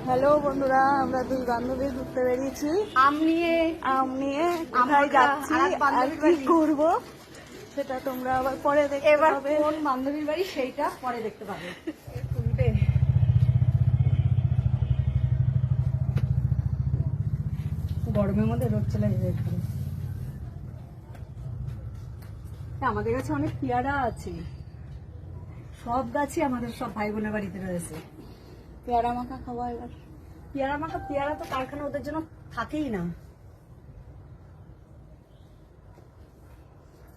Hello বন্ধুরা, আমরা দুই বান্ধবী ঘুরতে বেরিয়েছি আম নিয়ে কোথায় যাচ্ছি আর কি করবো সেটা তোমরা আবার পরে দেখতে পাবে। কোন বান্ধবীর বাড়ি সেইটা পরে দেখতে পাবে। গরমের মধ্যে রোদ চলে যাবে। আমাদের কাছে অনেক পেয়ারা আছে, সব গাছই আমাদের সব ভাই বোনের বাড়িতে রয়েছে। পেয়ারা মাখা খাওয়া এবার। পেয়ারা তো কারখানা ওদের জন্য থাকেই না,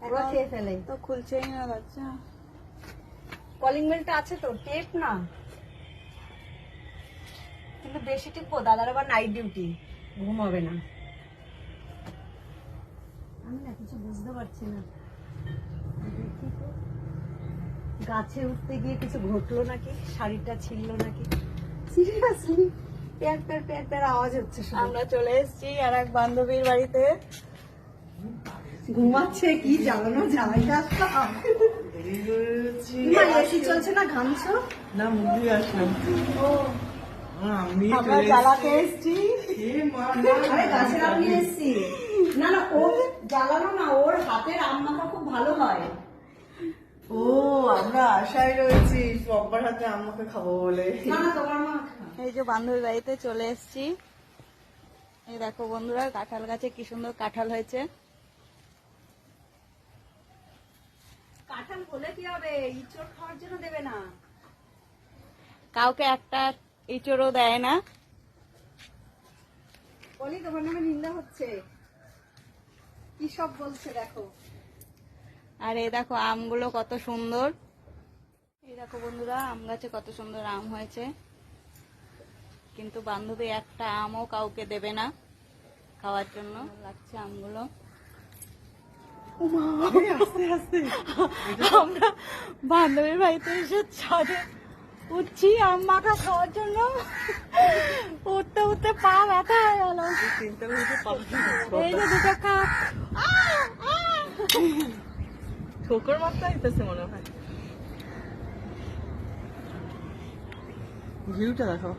ওরা খেয়ে ফেলে। তো খুলছেই না বাচ্চা। কলিং বেলটা আছে তো, টেপ না, কিন্তু বেশি টিপবো, দাদার আবার নাইট ডিউটি, ঘুম হবে না। আমি না কিছু বুঝতে পারছি না, গাছে উঠতে গিয়ে কিছু ঘটলো নাকি, শাড়িটা ছিঁড়লো নাকি, সিরিয়াসলি প্যার প্যার প্যার প্যার আওয়াজ হচ্ছে। আমরা চলে এসেছি আর এক বান্ধবীর বাড়িতে। ঘুমাচ্ছে, কি জ্বালানো জ্বালাইটা এসি চলছে না, ঘামছো না, মুভি আসলাম। আমরা জ্বালাতে এসেছি। আরে গাছের আম নিয়ে এসছি। না না, ও জ্বালানো না, ওর হাতের আম মাখা খুব ভালো হয়। ও, আমরা আশায় রয়েছি পম্পার হাতে আমাকে খাবো বলে। না না, তোমার মা। এই যে বান্ধবীর বাড়িতে চলে এসেছি। এই দেখো বন্ধুরা, কাঁঠাল গাছে কি সুন্দর কাঁঠাল হয়েছে। কাঁঠাল বলে কি হবে, ইঁচড় খাওয়ার জন্য দেবে না। কাউকে একটা ইঁচড়ও দেয় না। বলি তোমার নামে নিন্দা হচ্ছে, কি সব বলছে দেখো। আর এই দেখো আমগুলো কত সুন্দর। এই দেখো বন্ধুরা, আম গাছে কত সুন্দর আম হয়েছে, কিন্তু বান্ধবী একটা আমও কাউকে দেবে না খাওয়ার জন্য। লাগছে আমগুলো। আমরা বান্ধবীর বাড়িতে এসে ছাদে উঠছি আম মাখা খাওয়ার জন্য, উঠতে উঠতে পা ব্যথা হয়ে গেল। এই যে দুটো কাক ঠোকর মারতে আইতেছে মনে হয়। ভিউটা দেখো,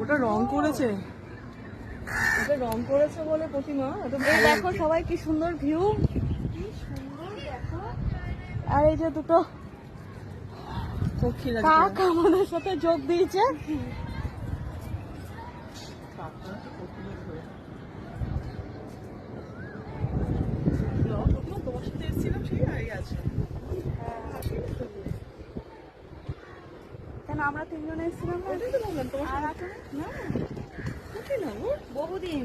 ওটা রং করেছে, বলে প্রতিমা। এই দেখো সবাই কি সুন্দর ভিউ, আর এই যে দুটো কাক আমাদের সাথে যোগ দিয়েছে। তোমার সাথে এসেছিলাম, সেই আগে আছে। কেন আমরা তিনজনে এসেছিলাম না? ওটাই তো বললাম তোমার আর সাথে। আছে না, কোথায় না ওর বহুদিন,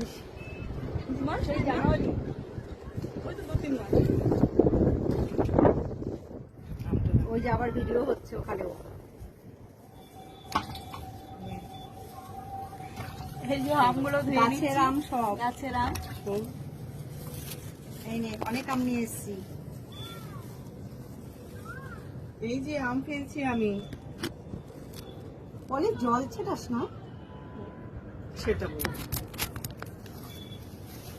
মাস, সেই জানুয়ারি। ওই তো 2-3 মাস। ওই যে আবার ভিডিও হচ্ছে ওখানেও। এই যে আমগুলো ধুয়ে গাছের নিচ্ছি। আম সব, গাছের আম। এই নে অনেক আম নিয়ে এসছি। এই যে আম ফেলছি আমি, বলি জল ছেটাস না। সেটা বল।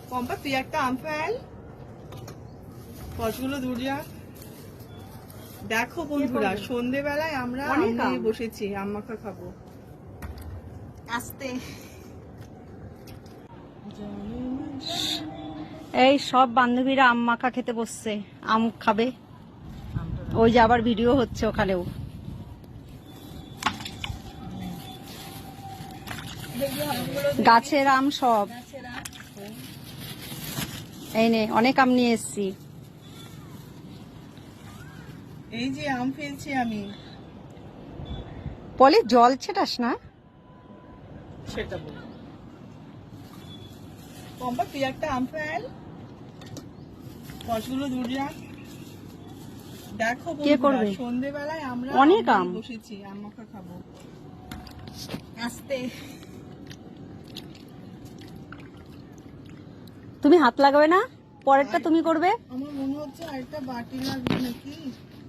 পম্পা, তুই একটা আম ফেল, কতগুলো দূর যা। দেখো বন্ধুরা, সন্ধেবেলায় আমরা আম অনেক আম। নিয়ে বসেছি, আম মাখা খাবো। আস্তে। এই সব বান্ধবীরা আম মাখা খেতে বসছে, আম খাবে। ওই যে আবার ভিডিও হচ্ছে ওখানেও। গাছের আম সব, এই নে অনেক আম নিয়ে এসছি। এই যে আম ফেলছি আমি, বলি জল ছেটাস না। সেটা বল। পম্পা, তুই একটা আম ফেল, কতগুলো দূর যা। দেখো কে বন্ধুরা, করবে? সন্ধেবেলায় আমরা অনেক নিয়ে আম। বসেছি, আম মাখা খাবো। আস্তে। তুমি হাত লাগাবে না, পরেরটা তুমি করবে। আমার মনে হচ্ছে আরেকটা বাটি লাগবে নাকি।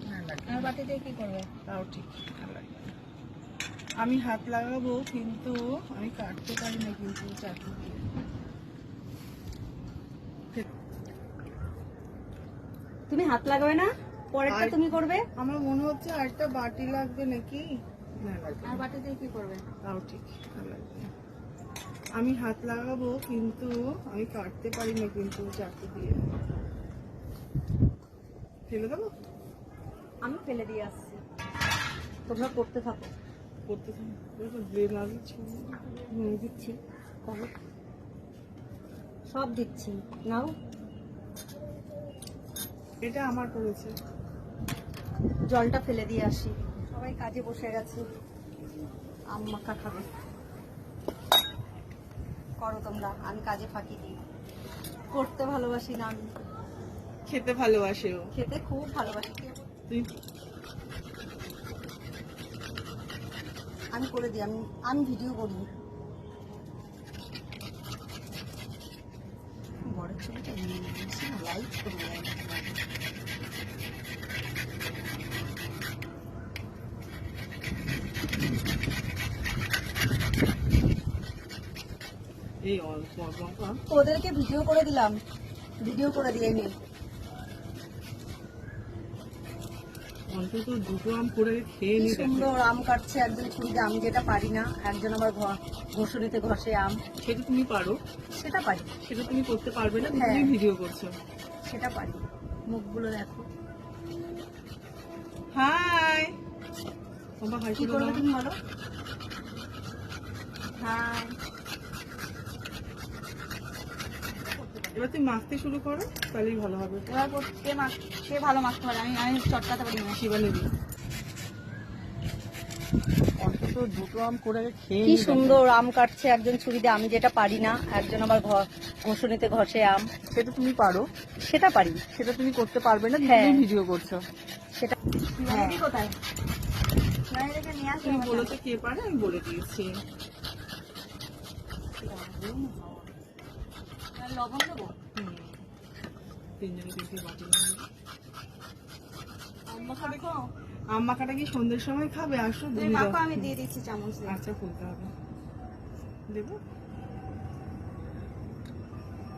না, লাগবে আর না। বাটিতে কি করবে? তাও ঠিক, আর লাগবে না। আমি হাত লাগাবো, কিন্তু আমি কাটতে পারি না, কিন্তু চাটু দিয়ে। তুমি হাত লাগাবে না, পরেরটা আর- তুমি করবে। আমার মনে হচ্ছে আরেকটা বাটি লাগবে নাকি। না লাগবে আর না। বাটি দিয়ে কি করবে? তাও ঠিক, ভালো লাগবে না। আমি হাত লাগাবো কিন্তু আমি কাটতে পারি না কিন্তু চাকু দিয়ে। ফেলে দেবো? আমি ফেলে দিয়ে আসছি, তোমরা করতে থাকো। করতে থাকি। ব্লেড না দিচ্ছি। দিচ্ছি, করো। সব দিচ্ছি, নাও। এটা আমার করেছে। জলটা ফেলে দিয়ে আসি। সবাই কাজে বসে গেছে, আম মাখা খাবে। করো তোমরা, আমি কাজে ফাঁকি দিই। করতে ভালোবাসি না আমি, খেতে ভালোবাসে ও। খেতে খুব ভালোবাসি। তুই আমি করে দিই, আমি ভিডিও করি। বড় ছবিটা লাইক করে দেয়। এই লঙ্কা ওদেরকে ভিডিও করে দিলাম, ভিডিও করে দিয়ে নি। অন্তত দুটো আম করে খেয়ে কি নি। সুন্দর আম কাটছে একজন ছুরিতে, আমি যেটা পারি না। একজন আবার ঘষণিতে ঘষে আম, সেটা তুমি পারো, সেটা পারি। সেটা তুমি করতে পারবে না, হ্যাঁ। তুমি ভিডিও করছো। সেটা পারি। মুখগুলো দেখো। হাই বাবা, হাই কি করে করবে দাও। তুমি বলো? হ্যাঁ, এবার তুমি মাখতে শুরু করো, তাহলেই ভালো হবে। এবার কে ভালো মাখতে পারে? আমি চটকাতে পারি না। শিবানী অন্তত দুটো আম করে খেয়ে কি নি। সুন্দর আম কাটছে একজন ছুরিতে, আমি যেটা পারি না। একজন আবার ঘষণিতে ঘষে আম, সেটা তুমি পারো, সেটা পারি। সেটা তুমি করতে পারবে না, হ্যাঁ। তুমি ভিডিও করছো। সেটা হ্যাঁ। কোথায়? রেখে নিয়ে আসি। তুমি বলেছো কে পারে, আমি বলে দিয়েছি। লবণ দেবো? হুম। তিনজনে তিনটে বাটি নিয়ে নিই। আম মাখাটা কি সন্ধ্যের সময় খাবে? আসো তুমি দিয়ে দাও। মাখো, আমি দিয়ে দিচ্ছি চামচ দিয়ে। আচ্ছা, খুলতে হবে। দেবো?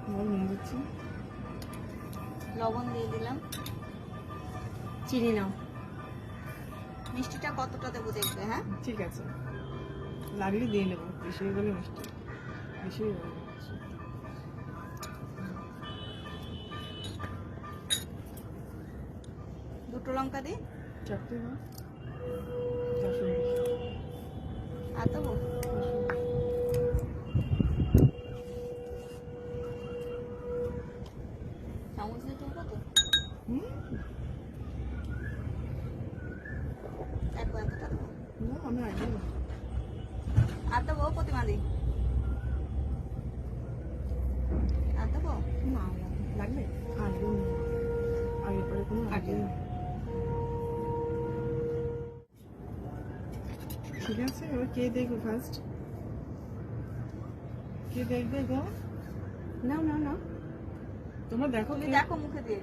বল, নুন দিচ্ছি। লবণ দিয়ে দিলাম। চিনি নাও। মিষ্টিটা কতটা দেবো দেখবে, হ্যাঁ? ঠিক আছে, লাগলে দিয়ে নেবো। বেশি হয়ে গেলে মিষ্টি, বেশি হয়ে গেলে মিষ্টি। দুটো লঙ্কা দিই। চারটে দাও। আসুন। আর দেবো? চামচ দিয়ে তুলবো তো? হুম? এতটা দেবো। না, আমি আগে আর দেবো প্রতিমাদি? আর দেবো? না লাগবে। আগে আগে পরে কোনো আগে। ঠিক আছে, এবার কে দেখবে ফার্স্ট? কে দেখবে গো? নাও নাও নাও। তোমরা দেখো। তুমি কে- দেখো মুখে দিয়ে।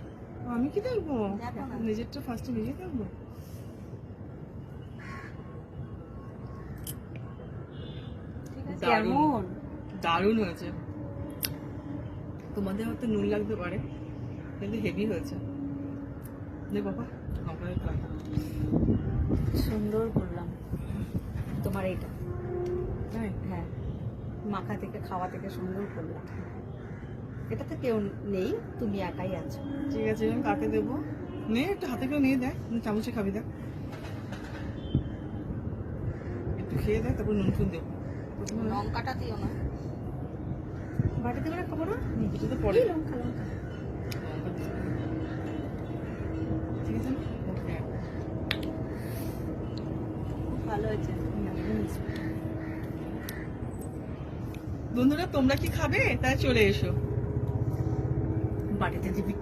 আমি কি দেখবো? দেখো না। নিজেরটা ফার্স্টে নিজে দেখবো। ঠিক আছে? দারুণ। কেমন? দারুণ হয়েছে। তোমাদের হয়তো নুন লাগতে পারে, কিন্তু হেভি হয়েছে। নে বাবা, আমাদের খাই। সুন্দর করলাম তোমার এইটা। তাই? হ্যাঁ, মাখা থেকে খাওয়া থেকে সুন্দর করলাম। এটা তো কেউ নেই, তুমি একাই আছো। ঠিক আছে, আমি কাকে দেবো? নে, একটু হাতে করে নিয়ে দেখ, চামচে খাবি দেখ। একটু খেয়ে দেখ, তারপর নুন ফুন দেবো। প্রথমে লঙ্কাটা দিও না। বাটি দেবে না, খাবো না। এটা তো পরে। এই লঙ্কা লঙ্কা। ঠিক আছে না? ওকে। খুব ভালো হয়েছে। বন্ধুরা, তোমরা কি খাবে? তাই চলে এসো। বাটিতে দিবি।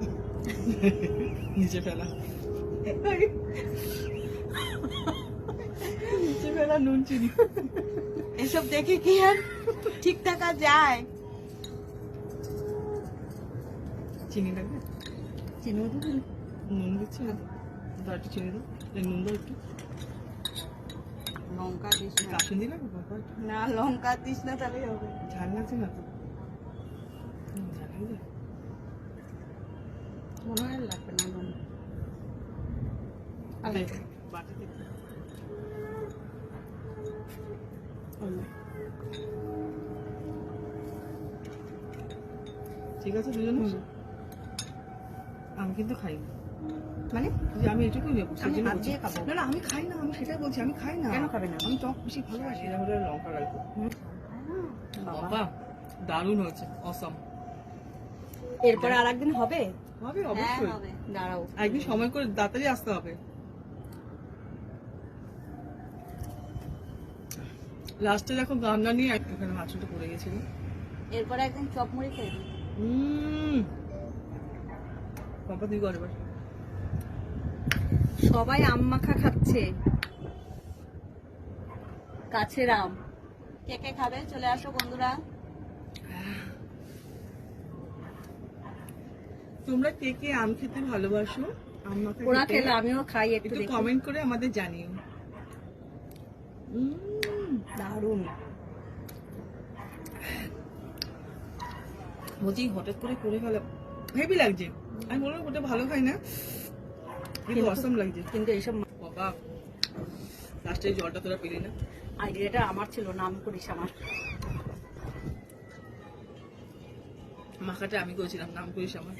নিচে ফেলা, নিচে ফেলা নুন চিনি। এসব দেখে কি আর ঠিক থাকা যায়? চিনি লাগবে? চিনিও দিবি? নুন দিচ্ছি না তো, দাও একটু চিনি দাও। এই নুন দাও একটু। লঙ্কা দিস না। কাসুন্দি লাগবে বাবা? না, লঙ্কা দিস না, তাহলেই হবে। ঝাল লাগছে না তো? ঝাল লাগবে? মনে হয় লাগবে না নুন। দেখ, বাটিতে। ঠিক আছে দুজন আমি কিন্তু খাই না, মানে যে আমি এটুকুই নেবো আমি সেজন্য হাত বলছি। দিয়ে খাবো। না না আমি খাই না, আমি সেটাই বলছি আমি খাই না। কেন খাবে না? আমি টক বেশি ভালোবাসি, এর মধ্যে লঙ্কা লাগবে। বাবা। বাবা দারুণ হয়েছে, অসম। এরপরে আর একদিন হবে? হবে হ্যাঁ অবশ্যই, হবে। দাঁড়াও, একদিন সময় করে তাড়াতাড়ি আসতে হবে। লাস্টে দেখো গান্না নিয়ে এখানে মাছটা পড়ে গেছিল। এরপরে একদিন চপ মুড়ি খেয়ে নিই। পম্পা তুই কর এবার। সবাই আম মাখা খাচ্ছে। কাছের আম কে কে খাবে চলে আসো বন্ধুরা। তোমরা কে কে আম খেতে ভালোবাসো, আম মাখা ওরা খেতে? খেলে আমিও খাই একটু একটু দেখি। কমেন্ট করে আমাদের জানিও। দারুণ। বলছি হঠাৎ করে করে গেলাম, হেভি লাগছে। আমি বললাম ওটা ভালো খাই না, কিন্তু কিন্তু- অসম লাগছে। কিন্তু এইসব বাবা লাস্টে জলটা তোরা পেলি না। আইডিয়াটা আমার ছিল, নাম করিস আমার। মাখাটা আমি করেছিলাম, নাম করিস আমার।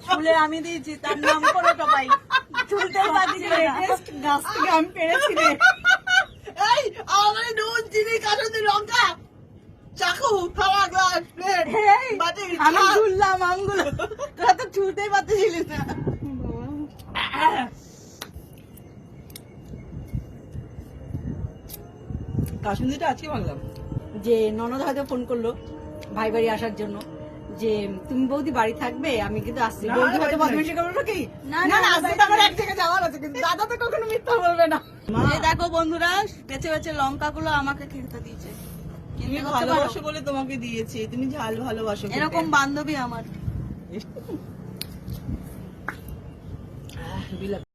ফুলে আমি দিয়েছি তার নাম করে সবাই চুলতে পারছি গাছ থেকে আমি পেরেছি রে। এই আমার নুন চিনি কাঁচি লঙ্কা চাকু খাওয়া গ্লাস প্লেট বাটি আমি ঝুললাম আমগুলো, তোরা তো ছুলতেই পারতেছিলিস না। কাশ্মীরিটা আজকে ভাঙলাম। যে ননদ হয়তো ফোন করলো ভাই বাড়ি আসার জন্য, যে তুমি বৌদি বাড়ি থাকবে, আমি কিন্তু আসছি। না, বৌদি হয়তো বাড়ি বদমাইশি করবে কি? না, না না, না, আজকে তো আমার এক জায়গায় যাওয়ার আছে, কিন্তু দাদা তো কখনো মিথ্যা বলবে না। এই দেখো বন্ধুরা বেছে বেছে লঙ্কাগুলো আমাকে খেতে দিয়েছে। তুমি কিনতে করতে পারো? ভালোবাসো বলে তোমাকে দিয়েছি, তুমি ঝাল ভালোবাসো খেতে। এরকম বান্ধবী আমার। হেভি লাগছে।